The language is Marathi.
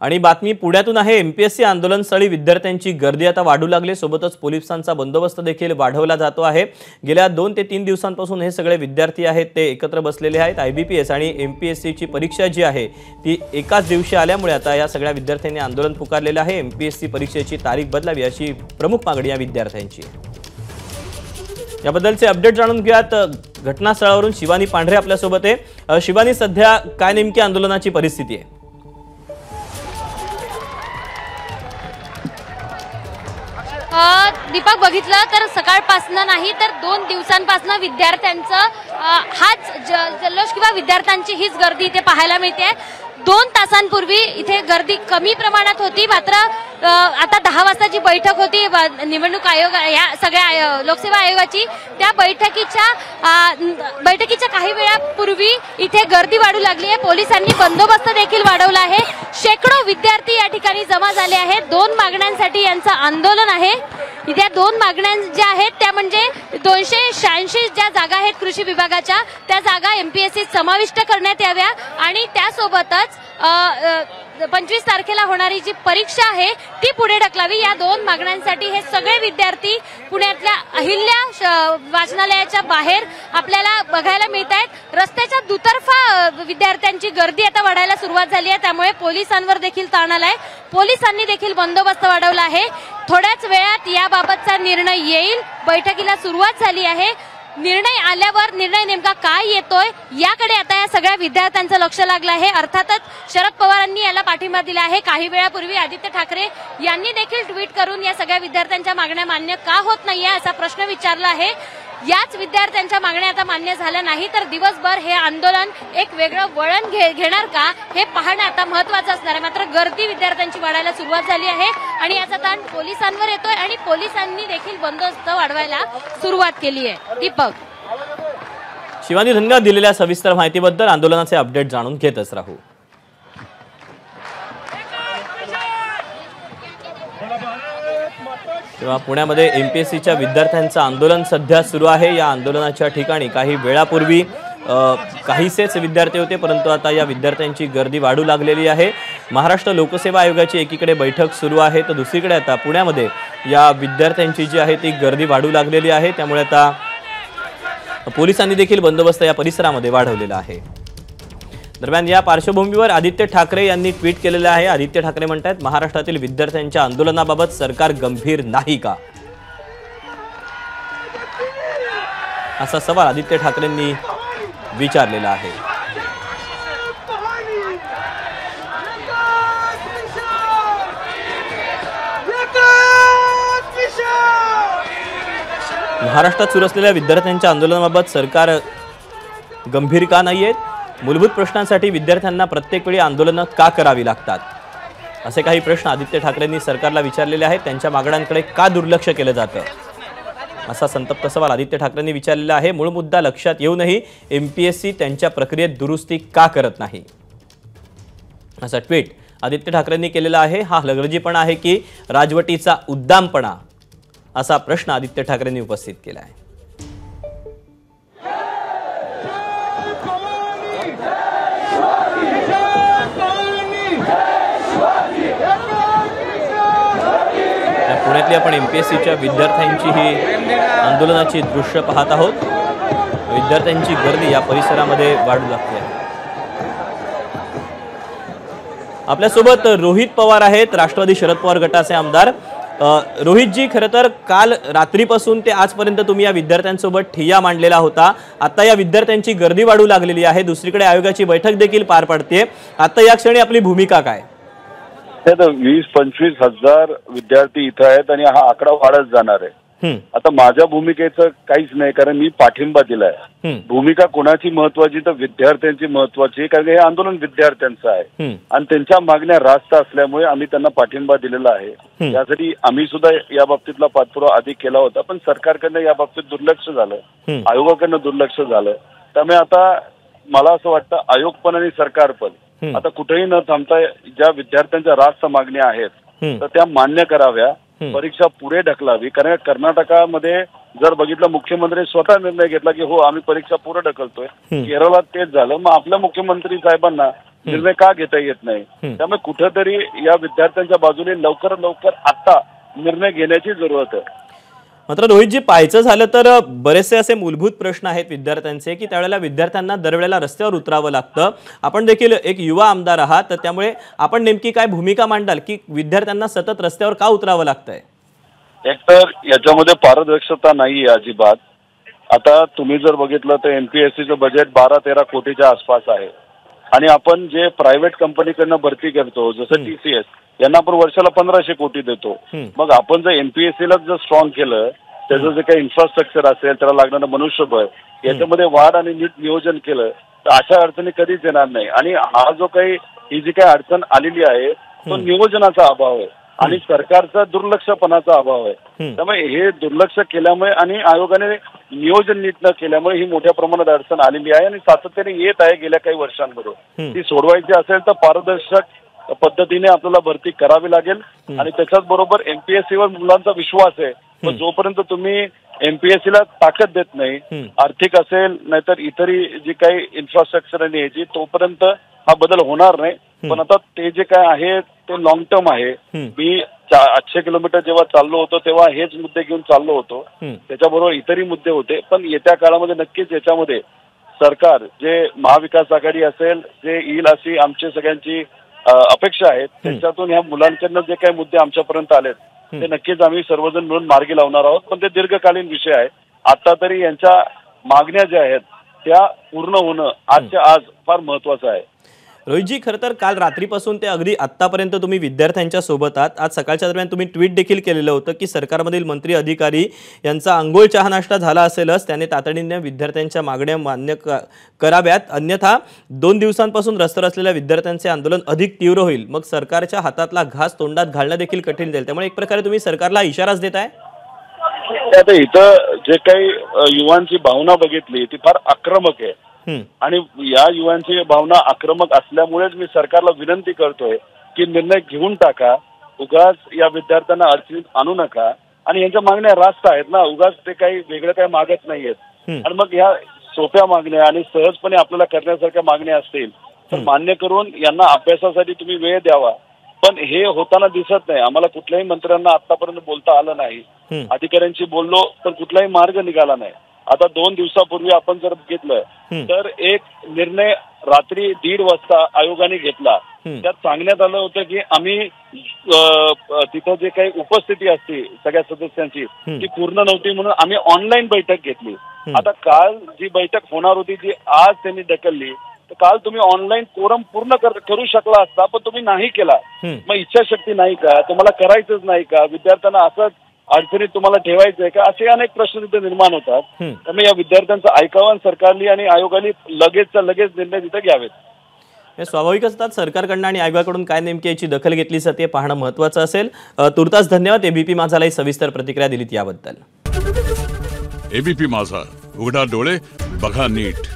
आणि बातमी पुण्यातून आहे। एमपीएससी आंदोलनस्थळी विद्यार्थ्यांची गर्दी आता वाढू लागली। सोबतच पोलिसांचा बंदोबस्त देखील वाढवला जातो आहे। गेल्या 2 ते 3 दिवसांपासून हे सगळे विद्यार्थी आहेत ते एकत्र बसलेले आहेत। आयबीपीएस आणि एमपीएससीची परीक्षा जी आहे ती एकाच दिवशी आल्यामुळे आता या सगळ्या विद्यार्थ्यांनी आंदोलन पुकारलेलं आहे। एमपीएससी परीक्षेची तारीख बदलावी अशी प्रमुख मागणी या विद्यार्थ्यांची आहे। याबद्दलचे अपडेट जाणून घेऊयात। घटनास्थळावरून शिवानी पांढरे आपल्या सोबत आहे। शिवानी, सध्या काय नेमकी आंदोलनाची परिस्थिती आहे? दीपक, बघितलं तर सकाळपासनं नाही तर 2 दिवसांपासून विद्यार्थ्यांचं हाच जल्लोष किंवा विद्यार्थ्यांची हीच गर्दी इथे पाहायला मिळते। 2 तासांपूर्वी इथे गर्दी कमी प्रमाणात होती, मात्र आता 10 वाजताची बैठक होती निवडणूक आयोग या सगळ्या लोकसेवा आयोगाची। त्या बैठकीच्या काही वेळापूर्वी इथे गर्दी वाढू लागली आहे। पोलिसांनी बंदोबस्त देखील वाढवला आहे। शेकडो विद्यार्थी या ठिकाणी जमा झाले आहेत। 2 मागण्यांसाठी यांचं आंदोलन आहे। इथे 2 मागण्या ज्या आहेत त्या म्हणजे 286 ज्या जागा आहेत कृषी विभागाच्या त्या जागा एमपीएससी समाविष्ट करण्यात याव्या आणि त्यासोबतच 25 तारखेला होणारी जी परीक्षा आहे ती पुढे ढकलावी। या 2 मागण्यांसाठी हे सगळे विद्यार्थी पुण्यातल्या अहिल्या वाचनालयाच्या बाहेर आपल्याला बघायला मिळत आहेत। रस्त्याच्या दुतर्फा विद्यार्थ्यांची गर्दी आता वाढायला सुरुवात झाली आहे, त्यामुळे पोलिसांवर देखील ताण आलाय। पोलिसांनी देखील बंदोबस्त वाढवला आहे। थोड्याच वेळात याबाबतचा निर्णय येईल। बैठकीला सुरुवात झाली आहे। निर्णय आल्यावर निर्णय नेमका काय येतोय याकडे आता या सगळ्या विद्यार्थ्यांचं लक्ष लागलं आहे। अर्थातच शरद पवारांनी याला पाठिंबा दिला आहे। काही वेळापूर्वी आदित्य ठाकरे यांनी देखील ट्विट करून या सगळ्या विद्यार्थ्यांच्या मागण्या मान्य का होत नाहीये असा प्रश्न विचारला आहे। याच विद्यार्थ्यांच्या मागण्या आता मान्य झाल्या नाही तर दिवसभर हे आंदोलन एक वेगळं वळण घेणार का हे पाहणं आता महत्त्वाचं असणार आहे। मात्र गर्दी विद्यार्थ्यांची वाढायला सुरुवात झाली आहे आणि याचा ताण पोलिसांवर येतोय आणि पोलिसांनी देखील बंदोबस्त वाढवायला सुरुवात केली आहे। दीपक, शिवानी, धन्यवाद दिलेल्या सविस्तर माहितीबद्दल। आंदोलनाचे अपडेट जाणून घेतच राहू। तेव्हा पुण्यामध्ये एमपीएससीच्या विद्यार्थ्यांचं आंदोलन सध्या सुरू आहे। या आंदोलनाच्या ठिकाणी काही वेळापूर्वी काहीसेच विद्यार्थी होते, परंतु आता या विद्यार्थ्यांची गर्दी वाढू लागलेली आहे। महाराष्ट्र लोकसेवा आयोगाची एकीकडे बैठक सुरू आहे तर दुसरीकडे आता पुण्यामध्ये या विद्यार्थ्यांची जी आहे ती गर्दी वाढू लागलेली आहे। त्यामुळे आता पोलिसांनी देखील बंदोबस्त या परिसरामध्ये वाढवलेला आहे। दरम्यान या पार्श्वभूमीवर आदित्य ठाकरे यांनी ट्विट केलेलं आहे। आदित्य ठाकरे म्हणतात, महाराष्ट्रातील विद्यार्थ्यांच्या आंदोलनाबाबत सरकार गंभीर नाही का, असा सवाल आदित्य ठाकरेंनी विचारलेला आहे। महाराष्ट्रात सुरू असलेल्या विद्यार्थ्यांच्या आंदोलनाबाबत सरकार गंभीर का नाहीये? मूलभूत प्रश्नांसाठी विद्यार्थ्यांना प्रत्येक वेळी आंदोलनं का करावी लागतात, असे काही प्रश्न आदित्य ठाकरेंनी सरकारला विचारलेले आहेत। त्यांच्या मागण्यांकडे का दुर्लक्ष केलं जातं, असा संतप्त सवाल आदित्य ठाकरेंनी विचारलेला आहे। मूळ मुद्दा लक्षात येऊनही एमपीएससी त्यांच्या प्रक्रियेत दुरुस्ती का करत नाही, असा ट्विट आदित्य ठाकरेंनी केलेला आहे। हा हलगर्जीपणा आहे की राजवटीचा उद्दामपणा, असा प्रश्न आदित्य ठाकरेंनी उपस्थित केला आहे। पुण्यातली आपण एमपीएससीच्या विद्यार्थ्यांची ही आंदोलनाची दृश्य पाहत आहोत। विद्यार्थ्यांची गर्दी या परिसरामध्ये वाढू लागते आहे। आपल्यासोबत रोहित पवार आहेत, राष्ट्रवादी शरद पवार गटाचे आमदार। रोहितजी, खरं तर काल रात्रीपासून ते आजपर्यंत तुम्ही या विद्यार्थ्यांसोबत ठिय्या मांडलेला होता। आता या विद्यार्थ्यांची गर्दी वाढू लागलेली आहे, दुसरीकडे आयोगाची बैठक देखील पार पडते। आता या क्षणी आपली भूमिका काय? 20-25 हजार विद्यार्थी इथं आहेत आणि हा आकडा वाढत जाणार आहे। आता माझ्या भूमिकेचं काहीच नाही, कारण मी पाठिंबा दिलाय। भूमिका कोणाची महत्वाची तर विद्यार्थ्यांची महत्वाची, कारण हे आंदोलन विद्यार्थ्यांचं आहे आणि त्यांच्या मागण्या रास्त असल्यामुळे आम्ही त्यांना पाठिंबा दिलेला आहे। त्यासाठी आम्ही सुद्धा या बाबतीतला पाठपुरावा आधी केला होता, पण सरकारकडनं या बाबतीत दुर्लक्ष झालं, आयोगाकडनं दुर्लक्ष झालं। त्यामुळे आता मला असं वाटतं आयोग पण आणि सरकार पण आता कुठेही न थांबता ज्या विद्यार्थ्यांच्या रास्त मागण्या आहेत तर त्या मान्य कराव्या, परीक्षा पुढे ढकलावी। कारण कर्नाटकामध्ये जर बघितलं मुख्यमंत्री स्वतः निर्णय घेतला की हो आम्ही परीक्षा पुढे ढकलतोय, केरळात तेच झालं। मग आपल्या मुख्यमंत्री साहेबांना निर्णय का घेता येत नाही. त्यामुळे कुठेतरी या विद्यार्थ्यांच्या बाजूने लवकर आता निर्णय घेण्याची जरूरत आहे. मात्र रोहितजी, पाहायचं झालं तर बरेचसे असे मूलभूत प्रश्न आहेत विद्यार्थ्यांचे की त्यावेळेला विद्यार्थ्यांना दरवेळेला रस्त्यावर उतरावं लागतं. आपण देखील एक युवा आमदार आहात, तर त्यामुळे आपण नेमकी काय भूमिका मांडाल की विद्यार्थ्यांना सतत रस्त्यावर का उतरावं लागतंय? एकतर याच्यामध्ये पारदर्शकता नाही अजिबात. आता तुम्ही जर बघितलं तर एमपीएससीचं बजेट 12-13 कोटीच्या आसपास आहे आणि आपण जे प्रायव्हेट कंपनीकडनं भरती करतो जसं TCS यांना आपण वर्षाला 1500 कोटी देतो. मग आपण जर एमपीएससीला जर स्ट्रॉंग केलं, त्याचं जे काही इन्फ्रास्ट्रक्चर असेल, त्याला लागणारं मनुष्यबळ याच्यामध्ये वाढ आणि नीट नियोजन केलं तर अशा अडचणी कधीच येणार नाही. आणि हा जो काही ही जी काही अडचण आलेली आहे तो नियोजनाचा अभाव आहे आणि सरकारचा दुर्लक्षपणाचा अभाव आहे. त्यामुळे हे दुर्लक्ष केल्यामुळे आणि आयोगाने नियोजन नीट न केल्यामुळे ही मोठ्या प्रमाणात अडचण आलेली आहे आणि सातत्याने येत आहे गेल्या काही वर्षांमध्ये. ती सोडवायची असेल तर पारदर्शक पद्धतीने आपल्याला भरती करावी लागेल आणि त्याच्याच बरोबर एमपीएससीवर मुलांचा विश्वास आहे. पण जोपर्यंत तुम्ही एमपीएससीला ताकद देत नाही, आर्थिक असेल नाहीतर इतरही जी काही इन्फ्रास्ट्रक्चर आणि याची, तोपर्यंत हा बदल होणार नाही. पण आता ते जे काय आहे ते लॉंग टर्म आहे. मी 800 किलोमीटर जेव्हा चाललो होतो तेव्हा हेच मुद्दे घेऊन चाललो होतो, त्याच्याबरोबर इतरही मुद्दे होते. पण येत्या काळामध्ये नक्कीच याच्यामध्ये सरकार जे महाविकास आघाडी असेल जे येईल अशी आमची सगळ्यांची अपेक्षा आहेत, त्याच्यातून ह्या मुलांकडनं जे काही मुद्दे आमच्यापर्यंत आलेत ते नक्कीच आम्ही सर्वजण मिळून मार्गी लावणार आहोत. पण ते दीर्घकालीन विषय आहे. आता तरी यांच्या मागण्या ज्या आहेत त्या पूर्ण होणं आजच्या आज फार महत्वाचं आहे. रोहितजी, खरं तर काल रात्रीपासून ते अगदी आत्तापर्यंत तुम्ही विद्यार्थ्यांच्या सोबत आहात. आज सकाळच्या दरम्यान तुम्ही ट्विट देखील केलेलं होतं की सरकारमधील मंत्री अधिकारी यांचा अंघोळ चहा नाश्ता झाला असेलच, त्याने तातडीने विद्यार्थ्यांच्या मागण्या मान्य कराव्यात, अन्यथा 2 दिवसांपासून रस्त्यावर असलेल्या विद्यार्थ्यांचे आंदोलन अधिक तीव्र होईल. मग सरकारच्या हातातला घास तोंडात घालणं देखील कठीण जाईल. त्यामुळे एक प्रकारे तुम्ही सरकारला इशाराच देताय. आता इथं जे काही युवांची भावना बघितली ती फार आक्रमक आहे आणि या युवांची भावना आक्रमक असल्यामुळेच मी सरकारला विनंती करतोय की निर्णय घेऊन टाका. उगाच या विद्यार्थ्यांना अडचणीत आणू नका आणि यांच्या मागण्या रास्त आहेत ना, उगाच ते काही वेगळं काही मागत नाहीयेत. आणि मग ह्या सोप्या मागण्या आणि सहजपणे आपल्याला करण्यासारख्या मागण्या असतील तर मान्य करून यांना अभ्यासासाठी तुम्ही वेळ द्यावा. पण हे होताना दिसत नाही. आम्हाला कुठल्याही मंत्र्यांना आतापर्यंत बोलता आलं नाही, अधिकाऱ्यांशी बोललो पण कुठलाही मार्ग निघाला नाही. आता 2 दिवसापूर्वी आपण जर बघितलं तर एक निर्णय रात्री 1:30 वाजता आयोगाने घेतला. त्यात सांगण्यात आलं होतं की आम्ही तिथं जे काही उपस्थिती असते सगळ्या सदस्यांची ती पूर्ण नव्हती म्हणून आम्ही ऑनलाईन बैठक घेतली. आता काल जी बैठक होणार होती जी आज त्यांनी ढकलली, तर काल तुम्ही ऑनलाईन कोरम पूर्ण करू शकला असता पण तुम्ही नाही केला. मग इच्छाशक्ती नाही का, तुम्हाला करायचंच नाही का, विद्यार्थ्यांना असंच अडचणीत तुम्हाला ठेवायचंय का, असे अनेक प्रश्न तिथे निर्माण होतात. त्यामुळे या विद्यार्थ्यांचं ऐकावं सरकारने आणि आयोगाने लगेचच्या लगेच निर्णय तिथे घ्यावेत. स्वाभाविकच असतात. सरकारकडनं आणि आयोगाकडून काय नेमकी याची दखल घेतली जाते पाहणं महत्त्वाचं असेल. तुर्तास धन्यवाद. एबीपी माझाला सविस्तर प्रतिक्रिया दिलीत याबद्दल. एबीपी माझा, उघडा डोळे बघा नीट.